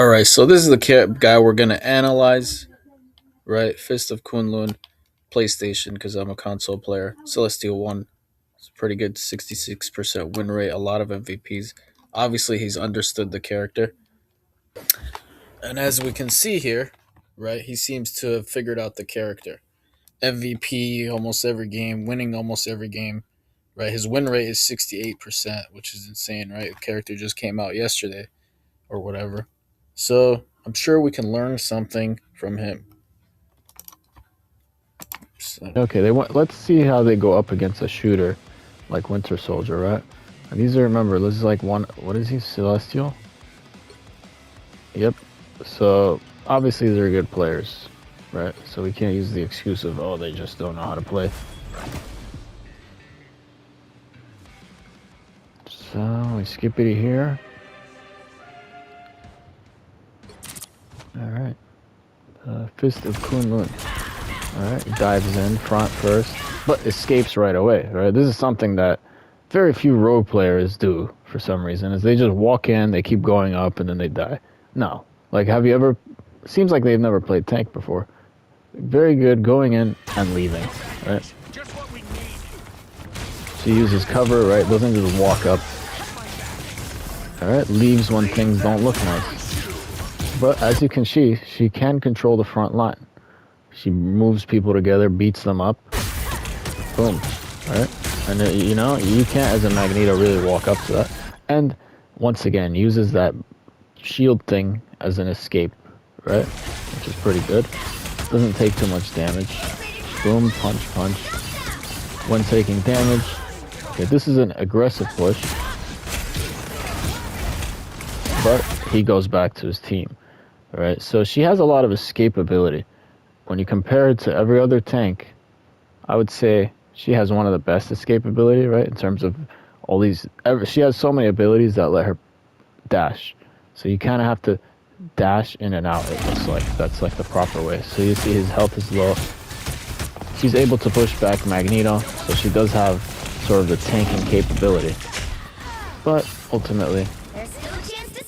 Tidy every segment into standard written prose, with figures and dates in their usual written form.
All right, so this is the guy we're gonna analyze, right? Fist of Kunlun, PlayStation, because I'm a console player. Celestial one, it's pretty good, 66% win rate, a lot of MVPs. Obviously, he's understood the character, and as we can see here, right, he seems to have figured out the character. MVP almost every game, winning almost every game, right? His win rate is 68%, which is insane, right? The character just came out yesterday or whatever. So I'm sure we can learn something from him. So, Okay, they want. Let's see how they go up against a shooter like Winter Soldier, right? And these are, remember, this is like one. What is he? Celestial. Yep. So obviously they're good players, right? So we can't use the excuse of, oh, they just don't know how to play. So we skip it here. All right. Fist of Kunlun. All right, dives in front first, but escapes right away. Right, this is something that very few rogue players do for some reason. Is they just walk in, they keep going up, and then they die. No, like have you ever? Seems like they've never played tank before. Very good going in and leaving. Right. She uses cover. Right, doesn't just walk up. All right, leaves when things don't look nice. But as you can see, she can control the front line. She moves people together, beats them up. Boom. Right? And you know, you can't as a Magneto really walk up to that. And once again, uses that shield thing as an escape, right? Which is pretty good. Doesn't take too much damage. Boom, punch, punch. When taking damage. Okay, this is an aggressive push. But he goes back to his team. Right? So she has a lot of escapability. When you compare it to every other tank, I would say she has one of the best escapability, right? In terms of all these, she has so many abilities that let her dash. So you kind of have to dash in and out. It looks like that's like the proper way. So you see his health is low. She's able to push back Magneto, so she does have sort of the tanking capability. But ultimately,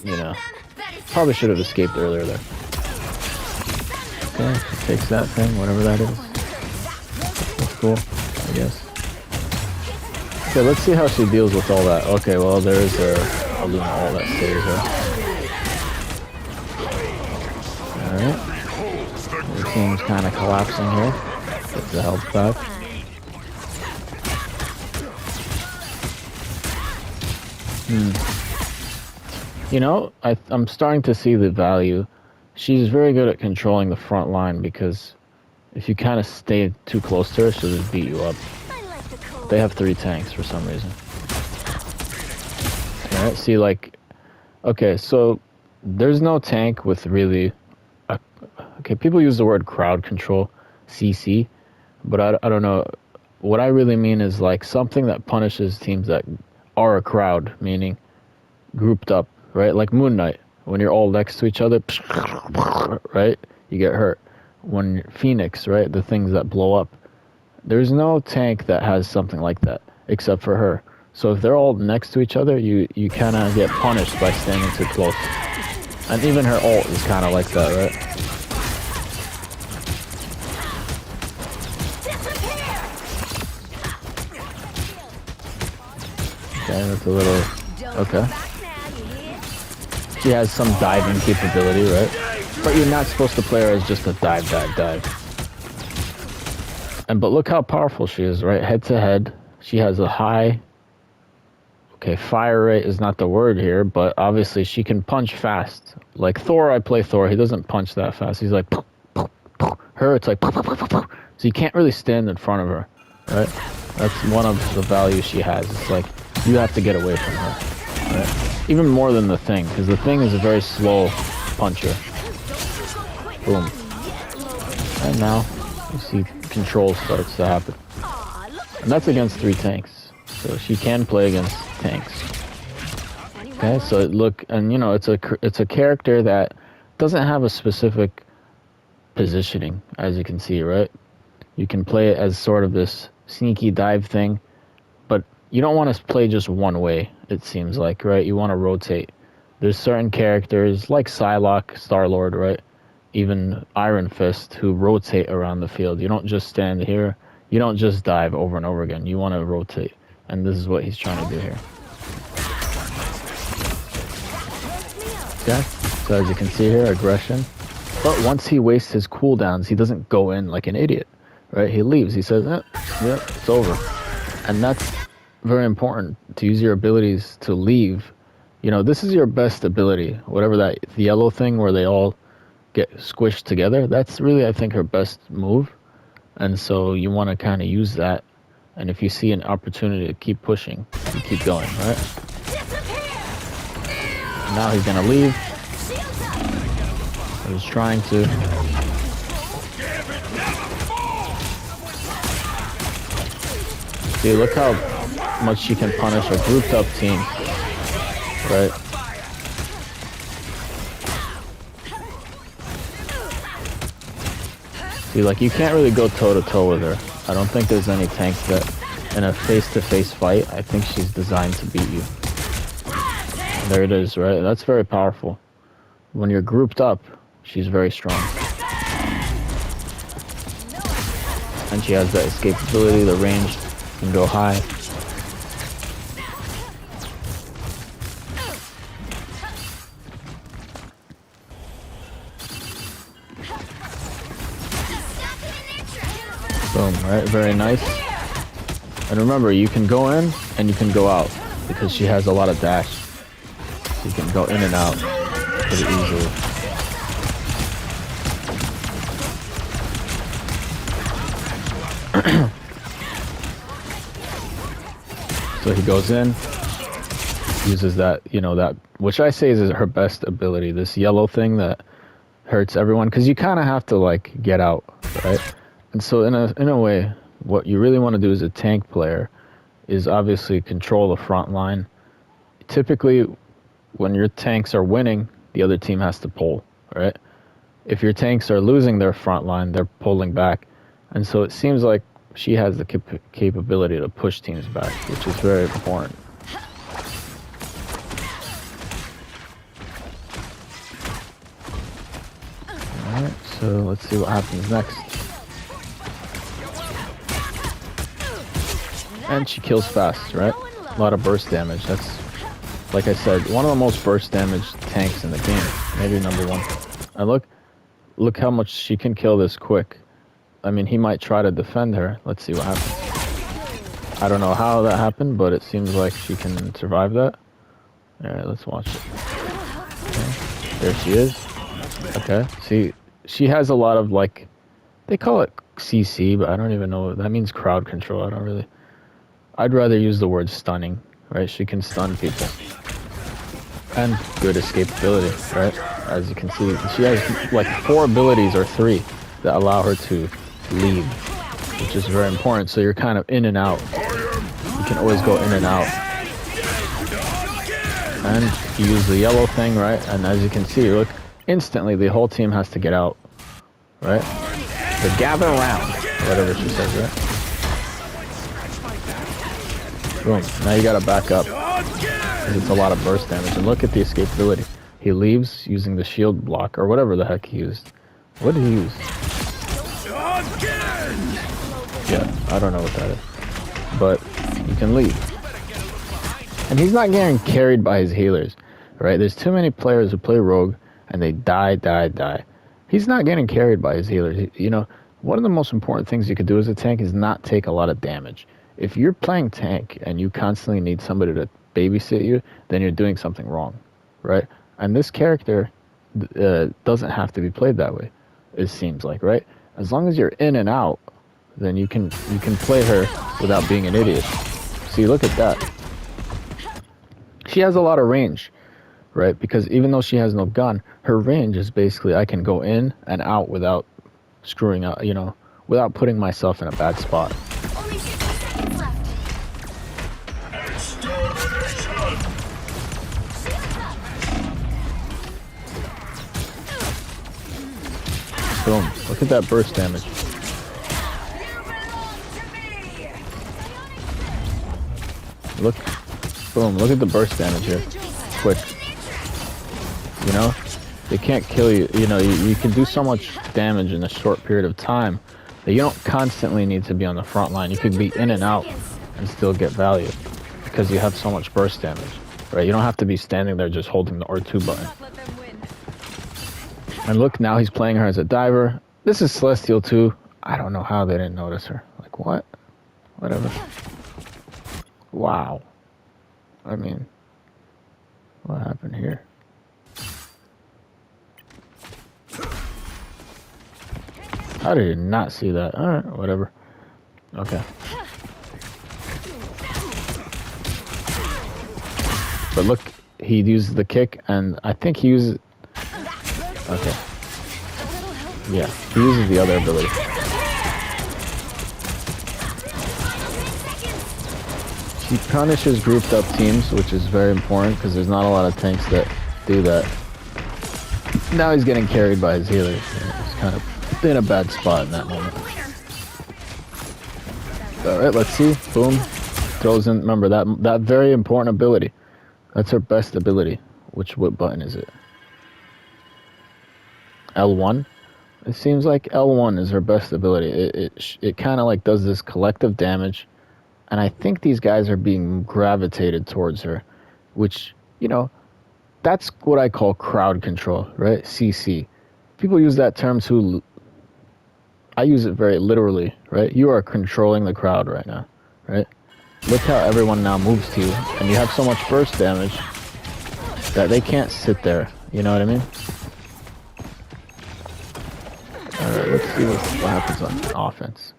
you know, probably should have escaped earlier there. Okay, she takes that thing, whatever that is. That's cool, I guess. Okay, let's see how she deals with all that. Okay, well, there's her Luna all that stays her. Alright. The team's kind of collapsing here. Gets the health back. You know, I'm starting to see the value. She's very good at controlling the front line because if you kind of stay too close to her, she'll just beat you up. They have 3 tanks for some reason. Alright, see, like, okay, so there's no tank with really, okay, people use the word crowd control, CC, but I don't know. What I really mean is like something that punishes teams that are a crowd, meaning grouped up, right? Like Moon Knight, when you're all next to each other, right? You get hurt. When Phoenix, right? The things that blow up. There's no tank that has something like that, except for her. So if they're all next to each other, you kind of get punished by standing too close. And even her ult is kind of like that, right? Okay, that's a little... Okay. She has some diving capability, right? But you're not supposed to play her as just a dive, dive, dive. But look how powerful she is, right? Head to head. She has a high... Okay, fire rate is not the word here, but obviously she can punch fast. Like Thor, I play Thor. He doesn't punch that fast. He's like... Her, it's like... So you can't really stand in front of her, right? That's one of the values she has. It's like, you have to get away from her, right? Even more than the Thing, because the Thing is a very slow puncher. Boom. And now, you see control starts to happen. And that's against 3 tanks. So she can play against tanks. Okay, so look, and you know, it's a character that doesn't have a specific positioning, as you can see, right? You can play it as sort of this sneaky dive thing, but you don't want to play just one way, it seems like, right? You want to rotate. There's certain characters like Psylocke, Star-Lord, right? Even Iron Fist, who rotate around the field. You don't just stand here. You don't just dive over and over again. You want to rotate. And this is what he's trying to do here. Okay? So as you can see here, aggression. But once he wastes his cooldowns, he doesn't go in like an idiot, right? He leaves. He says, yeah, it's over. And that's very important, to use your abilities to leave. You know, this is your best ability. Whatever that yellow thing where they all get squished together, that's really, I think, her best move. And so you want to kind of use that. And if you see an opportunity to keep pushing, you keep going, right? Now he's going to leave. He's trying to. See, look how much she can punish a grouped up team, right? See, like, you can't really go toe-to-toe with her. I don't think there's any tanks that, in a face-to-face fight, I think she's designed to beat you. There it is, right? That's very powerful. When you're grouped up, she's very strong. And she has that escapability, the range can go high. Boom, right? Very nice. And remember, you can go in and you can go out because she has a lot of dash. So you can go in and out pretty easily. So he goes in, uses that, you know, that, which I say is her best ability, this yellow thing that hurts everyone, because you kind of have to, like, get out, right? And so in a way, what you really want to do as a tank player is obviously control the front line. Typically, when your tanks are winning, the other team has to pull, right? If your tanks are losing their front line, they're pulling back. And so it seems like she has the capability to push teams back, which is very important. Alright, so let's see what happens next. And she kills fast, right? A lot of burst damage. That's, like I said, one of the most burst damage tanks in the game. Maybe number one. And look how much she can kill this quick. I mean, he might try to defend her. Let's see what happens. I don't know how that happened, but it seems like she can survive that. Alright, let's watch it. Okay. There she is. Okay, see, she has a lot of, like, they call it CC, but I don't even know. That means crowd control. I'd rather use the word stunning, right? She can stun people. And good escapability, right? As you can see, she has like 4 abilities or 3 that allow her to leave, which is very important. So you're kind of in and out. You can always go in and out. And you use the yellow thing, right? And as you can see, look, instantly the whole team has to get out, right? So gather around, whatever she says, right? Boom. Now you gotta back up. It's a lot of burst damage. And look at the escapability. He leaves using the shield block, or whatever the heck he used. What did he use? Yeah, I don't know what that is. But you can leave. And he's not getting carried by his healers, right? There's too many players who play rogue, and they die. He's not getting carried by his healers. You know, one of the most important things you could do as a tank is not take a lot of damage. If you're playing tank and you constantly need somebody to babysit you, then you're doing something wrong, right? And this character doesn't have to be played that way, it seems like, right? As long as you're in and out, then you can play her without being an idiot. See, look at that. She has a lot of range, right? Because even though she has no gun, her range is basically I can go in and out without screwing up, you know, without putting myself in a bad spot. Boom. Look at that burst damage. Look. Boom. Look at the burst damage here. Quick. You know, they can't kill you. You know, you can do so much damage in a short period of time that you don't constantly need to be on the front line. You could be in and out and still get value because you have so much burst damage, right? You don't have to be standing there just holding the R2 button. And look, now he's playing her as a diver. This is Celestial too. I don't know how they didn't notice her. Like, what? Whatever. Wow. I mean, what happened here? How did you not see that? Alright, whatever. Okay. But look, he used the kick, and I think he uses... Okay. Yeah, he uses the other ability. She punishes grouped up teams, which is very important, because there's not a lot of tanks that do that. Now he's getting carried by his healers. He's kind of in a bad spot in that moment. Alright, let's see. Boom. Throws in, remember, that very important ability. That's her best ability. What button is it? L1? It seems like L1 is her best ability. It kind of like does this collective damage, and I think these guys are being gravitated towards her, which, you know, that's what I call crowd control, right? CC. People use that term too. I use it very literally, right? You are controlling the crowd right now, right? Look how everyone now moves to you, and you have so much burst damage that they can't sit there, you know what I mean? Alright, let's see what happens on offense.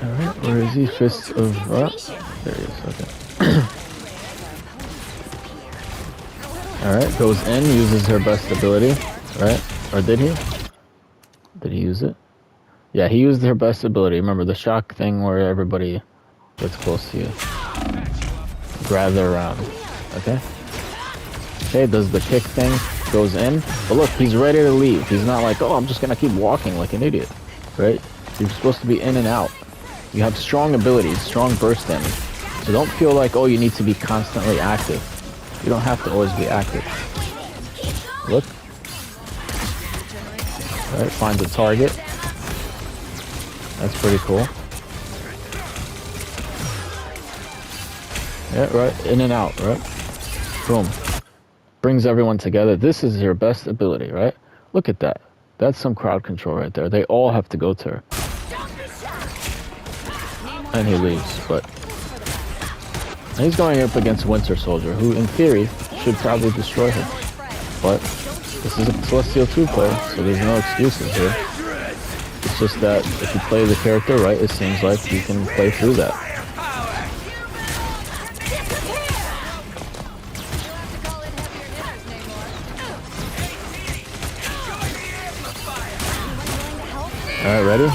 Alright, where is he? Fist of... there he is, okay. Alright, goes in, uses her best ability, right? Or did he? Did he use it? Yeah, he used her best ability. Remember the shock thing where everybody gets close to you. Gather around. Okay? Okay, does the kick thing, goes in. But look, he's ready to leave. He's not like, oh, I'm just gonna keep walking like an idiot. Right? You're supposed to be in and out. You have strong abilities, strong burst damage. So don't feel like, oh, you need to be constantly active. You don't have to always be active. Look. Alright, finds a target. That's pretty cool. Yeah, right, in and out, right? Boom. Brings everyone together. This is your best ability, right? Look at that. That's some crowd control right there. They all have to go to her. And he leaves, but... And he's going up against Winter Soldier, who, in theory, should probably destroy her. But this is a Celestial 2 player, so there's no excuses here. It's just that if you play the character right, it seems like you can play through that. Alright, ready?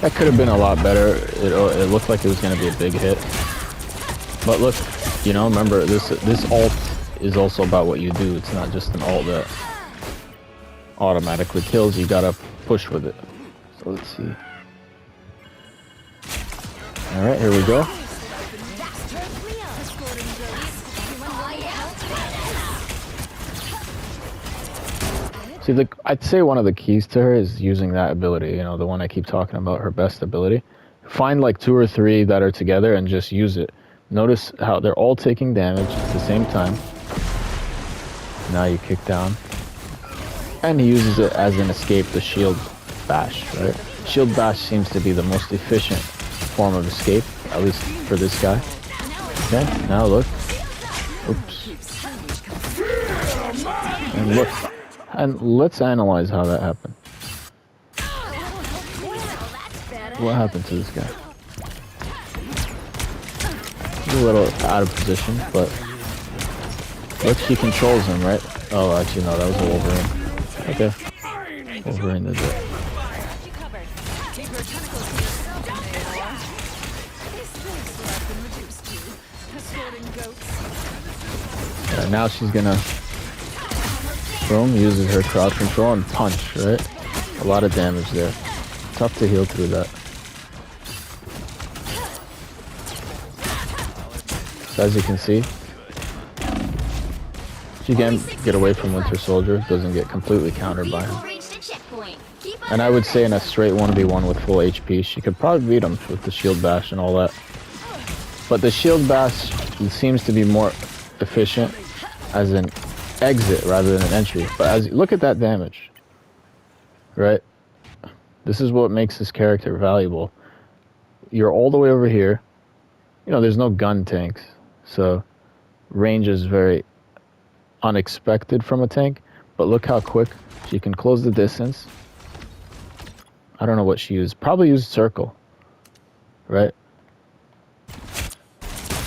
That could have been a lot better. It looked like it was going to be a big hit. But look, you know, remember, this ult is also about what you do. It's not just an ult that automatically kills. You gotta push with it. So let's see. Alright, here we go. See, I'd say one of the keys to her is using that ability, you know, the one I keep talking about, her best ability. Find like 2 or 3 that are together and just use it. Notice how they're all taking damage at the same time. Now you kick down. And he uses it as an escape, the shield bash, right? Shield bash seems to be the most efficient form of escape, at least for this guy. Okay, now look. Oops. And look. And let's analyze how that happened. What happened to this guy? He's a little out of position, but look, she controls him, right? Oh, actually, no, that was a Wolverine. Okay. Wolverine did it. Yeah, now she's gonna... Boom, uses her crowd control and punch, right? A lot of damage there. Tough to heal through that. So as you can see, she can get away from Winter Soldier, doesn't get completely countered by him. And I would say in a straight 1v1 with full HP, she could probably beat him with the shield bash and all that. But the shield bash seems to be more efficient as an exit rather than an entry. But as look at that damage, right? This is what makes this character valuable. You're all the way over here. You know, there's no gun tanks, so range is very unexpected from a tank. But look how quick she can close the distance. I don't know what she used. Probably used circle, right?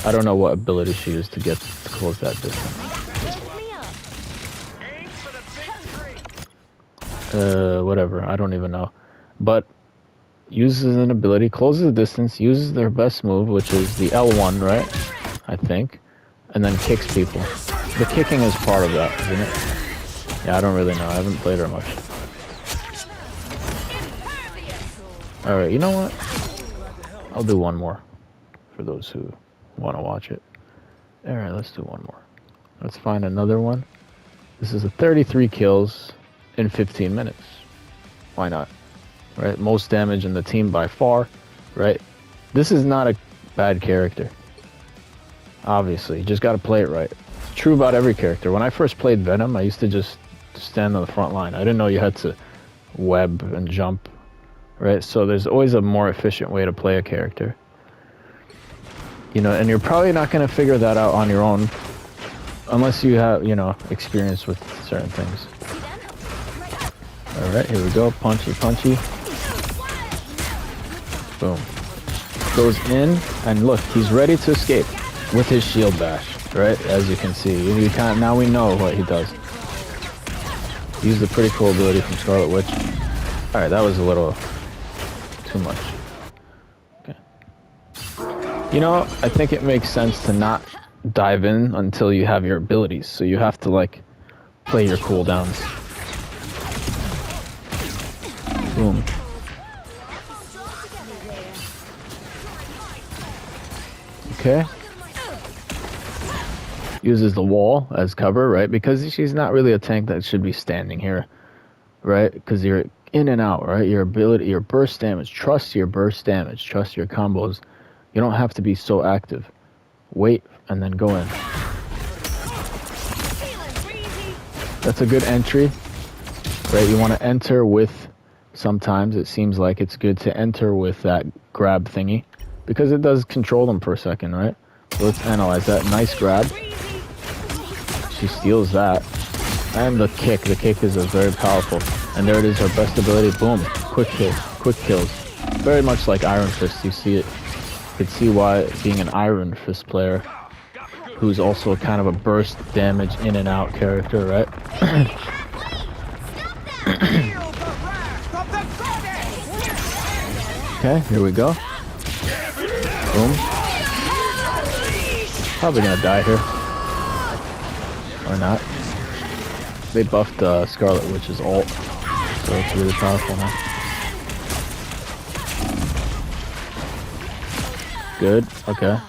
I don't know what ability she used to get to close that distance. Whatever. I don't even know. But uses an ability, closes the distance, uses their best move, which is the L1, right? I think. And then kicks people. The kicking is part of that, isn't it? Yeah, I don't really know. I haven't played her much. Alright, you know what? I'll do one more for those who want to watch it. Alright, let's do one more. Let's find another one. This is a 33 kills in 15 minutes. Why not? Right? Most damage in the team by far, right? This is not a bad character. Obviously, you just got to play it right. It's true about every character. When I first played Venom, I used to just stand on the front line. I didn't know you had to web and jump, right? So there's always a more efficient way to play a character. You know, and you're probably not going to figure that out on your own unless you have, you know, experience with certain things. Alright, here we go. Punchy, punchy. Boom. Goes in, and look, he's ready to escape with his shield bash, right? As you can see. Now we know what he does. Used a pretty cool ability from Scarlet Witch. Alright, that was a little too much. Okay. You know, I think it makes sense to not dive in until you have your abilities. So you have to, like, play your cooldowns. Boom. Okay. Uses the wall as cover, right? Because she's not really a tank that should be standing here, right? Because you're in and out, right? Your ability, your burst damage. Trust your burst damage. Trust your combos. You don't have to be so active. Wait and then go in. That's a good entry, right? You want to enter with... Sometimes it seems like it's good to enter with that grab thingy because it does control them for a second, right? So let's analyze that. Nice grab. She steals that. And the kick. The kick is very powerful. And there it is, her best ability. Boom. Quick kills. Quick kills. Very much like Iron Fist. You see it. You can see why being an Iron Fist player who's also kind of a burst damage in and out character, right? Okay, here we go. Boom. Probably gonna die here. Or not. They buffed Scarlet Witch's ult, so it's really powerful now. Good, okay.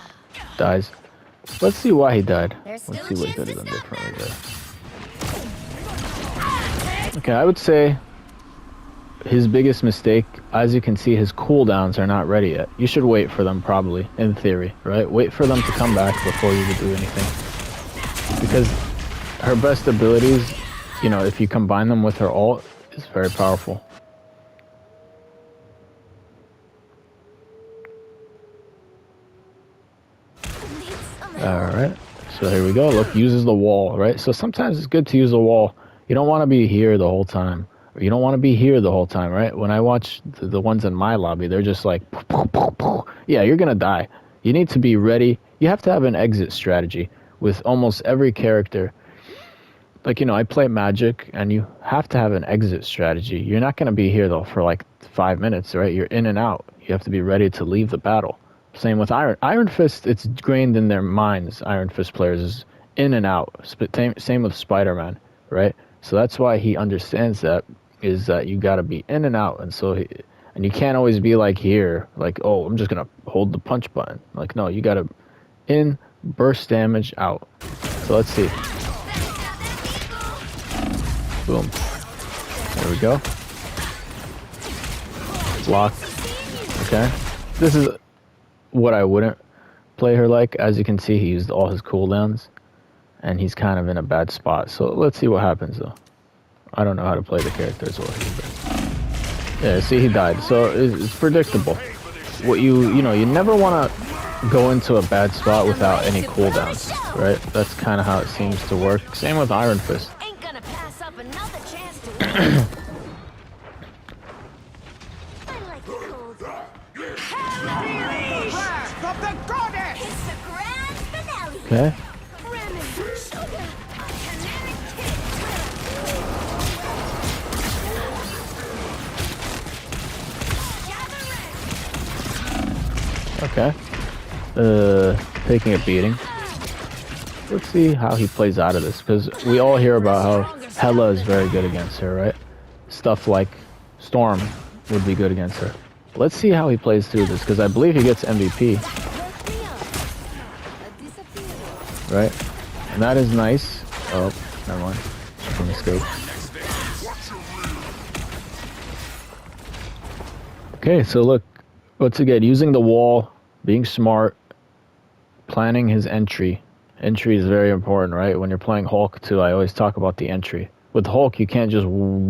Dies. Let's see why he died. Let's see what he could have done differently there. Okay, I would say his biggest mistake, as you can see, his cooldowns are not ready yet. You should wait for them, probably, in theory, right? Wait for them to come back before you would do anything. Because her best abilities, you know, if you combine them with her ult, is very powerful. Alright, so here we go. Look, uses the wall, right? So sometimes it's good to use the wall. You don't want to be here the whole time. You don't want to be here the whole time, right? When I watch the ones in my lobby, they're just like, yeah, you're going to die. You need to be ready. You have to have an exit strategy with almost every character. Like, you know, I play Magic, and you have to have an exit strategy. You're not going to be here, though, for like 5 minutes, right? You're in and out. You have to be ready to leave the battle. Same with Iron Fist. It's ingrained in their minds, Iron Fist players, is in and out. Same with Spider-Man, right? So that's why he understands that, is that you got to be in and out. And so and you can't always be like here, like, oh, I'm just going to hold the punch button. Like, no, you got to in, burst damage out. So let's see. Boom. There we go. Block. Okay. This is what I wouldn't play her like. As you can see, he used all his cooldowns, and he's kind of in a bad spot. So let's see what happens, though. I don't know how to play the character as well. Yeah, see, he died. So it's predictable. What you never want to go into a bad spot without any cooldowns, right? That's kind of how it seems to work. Same with Iron Fist. Ain't gonna pass up another chance to win. I like the cold. Of the goddess! It's the grand finale. Okay. Ramen, sugar, a canary Okay. Taking a beating. Let's see how he plays out of this, because we all hear about how Hela is very good against her, right? Stuff like Storm would be good against her. Let's see how he plays through this, because I believe he gets MVP, right? And that is nice. Oh, never mind. From the scope. Okay, so look, once again, using the wall, being smart, planning his entry. Entry is very important, right? When you're playing Hulk too, I always talk about the entry. With Hulk, you can't just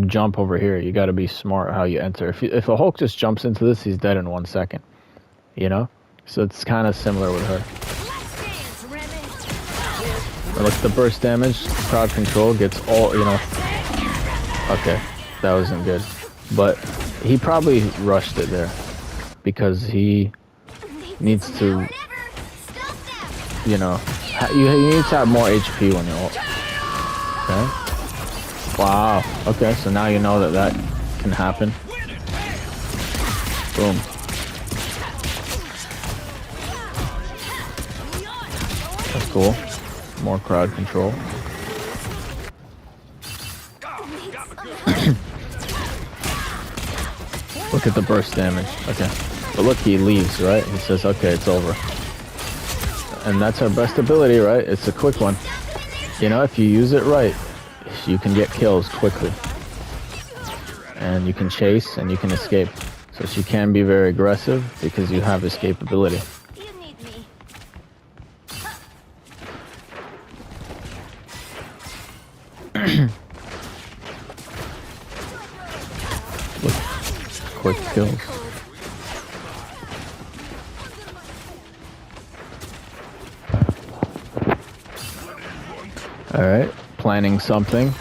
jump over here. You got to be smart how you enter. If a Hulk just jumps into this, he's dead in 1 second. You know? So it's kind of similar with her. Look, the burst damage, crowd control gets all, Okay, that wasn't good. But he probably rushed it there because he needs to, you need to have more HP when you ult. Okay. Wow. Okay, so now you know that can happen. Boom. That's cool. More crowd control. Look at the burst damage. Okay. But look, he leaves, right? He says, okay, it's over. And that's our best ability, right? It's a quick one. If you use it right, you can get kills quickly. And you can chase and you can escape. So she can be very aggressive because you have escapability. Look, quick kills. Alright, planning something.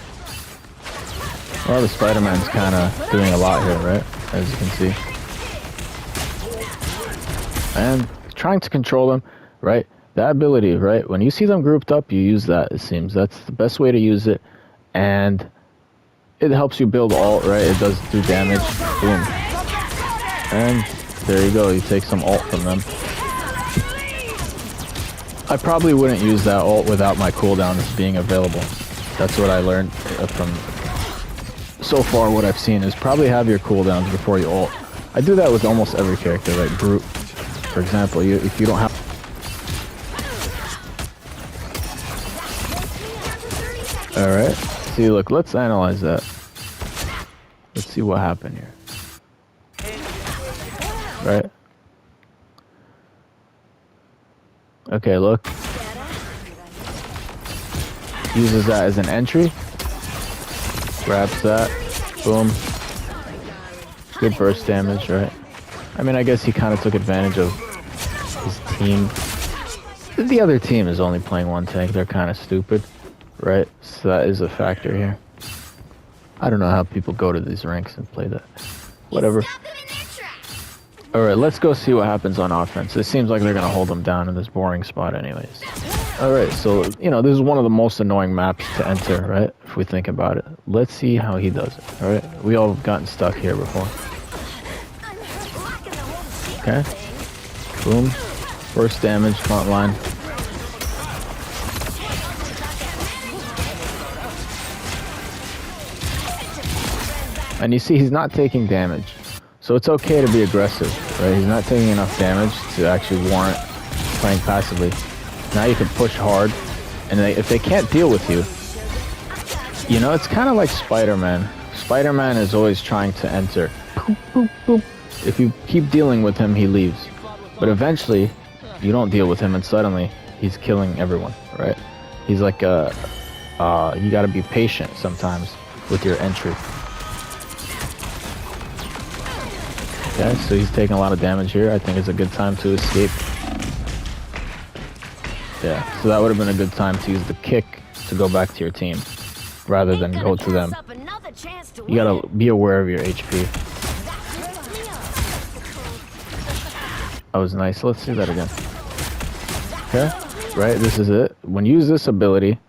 Well, the Spider-Man's kind of doing a lot here, right? As you can see. And trying to control them, right? That ability, right? When you see them grouped up, you use that, it seems. That's the best way to use it. And it helps you build ult, right? It does do damage. Boom. And there you go. You take some ult from them. I probably wouldn't use that ult without my cooldowns being available. That's what I learned from so far. What I've seen is probably have your cooldowns before you ult. I do that with almost every character, like Brute, for example. If you don't have... Alright. See, look, let's analyze that. Let's see what happened here. Right? Okay, look. Uses that as an entry. Grabs that. Boom. Good burst damage, right? I mean, I guess he kind of took advantage of his team. The other team is only playing one tank. They're kind of stupid, right? So that is a factor here. I don't know how people go to these ranks and play that. Whatever. Alright, let's go see what happens on offense. It seems like they're going to hold them down in this boring spot anyways. Alright, so, this is one of the most annoying maps to enter, right? If we think about it. Let's see how he does it, alright? We all have gotten stuck here before. Okay. Boom. Burst damage, front line. And you see he's not taking damage. So it's okay to be aggressive, right? He's not taking enough damage to actually warrant playing passively. Now you can push hard, and if they can't deal with you, you know, it's kind of like Spider-Man. Spider-Man is always trying to enter. Boop, boop, boop. If you keep dealing with him, he leaves. But eventually, you don't deal with him, and suddenly, he's killing everyone, right? He's like you gotta be patient sometimes with your entry. Okay, so he's taking a lot of damage here. I think it's a good time to escape. Yeah, so that would have been a good time to use the kick to go back to your team, rather than go to them. You gotta be aware of your HP. That was nice. Let's see that again. Okay, right, this is it. When you use this ability,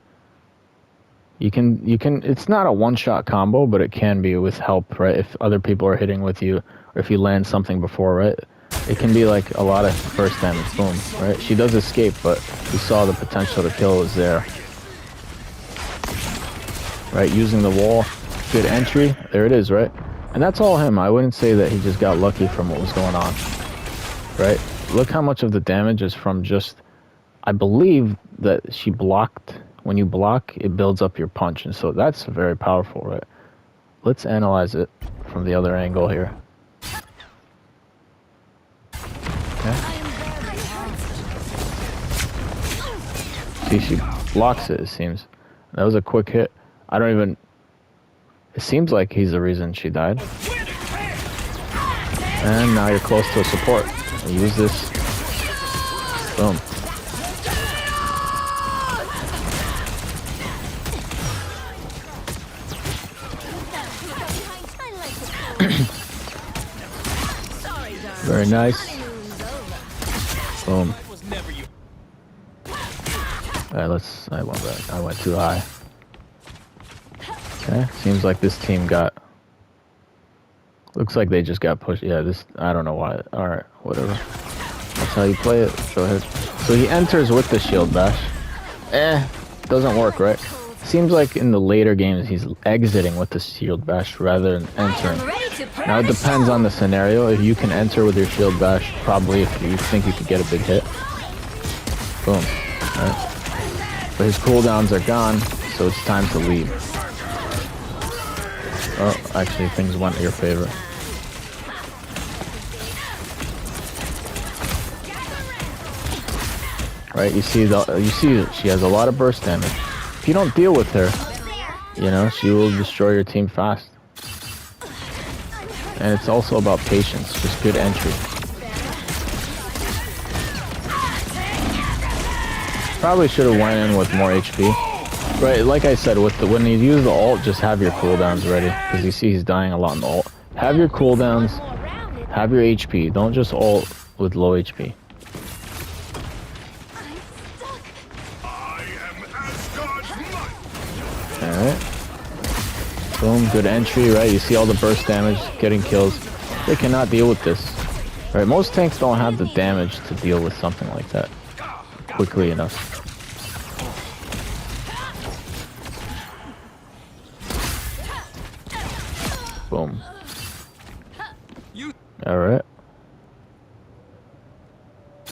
you can, it's not a one-shot combo, but it can be with help, right? If other people are hitting with you, or if you land something before, right? It can be like a lot of burst damage, boom, right? She does escape, but you saw the potential to kill was there. Right, using the wall, good entry, there it is, right? And that's all him. I wouldn't say that he just got lucky from what was going on, right? Look how much of the damage is from just, I believe that she blocked. When you block, it builds up your punch, and so that's very powerful, right? Let's analyze it from the other angle here. Okay. See, she blocks it, it seems. That was a quick hit. I don't even... It seems like he's the reason she died. And now you're close to a support. Use this. Boom. Very nice. Boom. Alright, I went too high. Okay, seems like this team got... Looks like they just got pushed. Yeah, I don't know why. Alright, whatever. That's how you play it. Go ahead. So he enters with the shield bash. Doesn't work, right? Seems like in the later games he's exiting with the shield bash rather than entering. Now it depends on the scenario. If you can enter with your shield bash, probably if you think you could get a big hit. Boom. Right. But his cooldowns are gone, so it's time to leave. Oh, actually things went in your favor. Right, you see she has a lot of burst damage. If you don't deal with her, you know, she will destroy your team fast. And it's also about patience, just good entry. Probably should have went in with more HP. Right, like I said, when you use the ult, just have your cooldowns ready. Because you see he's dying a lot in the ult. Have your cooldowns, have your HP. Don't just ult with low HP. Alright. Boom, good entry, right? You see all the burst damage, getting kills. They cannot deal with this. Right, most tanks don't have the damage to deal with something like that quickly enough. Boom. Alright.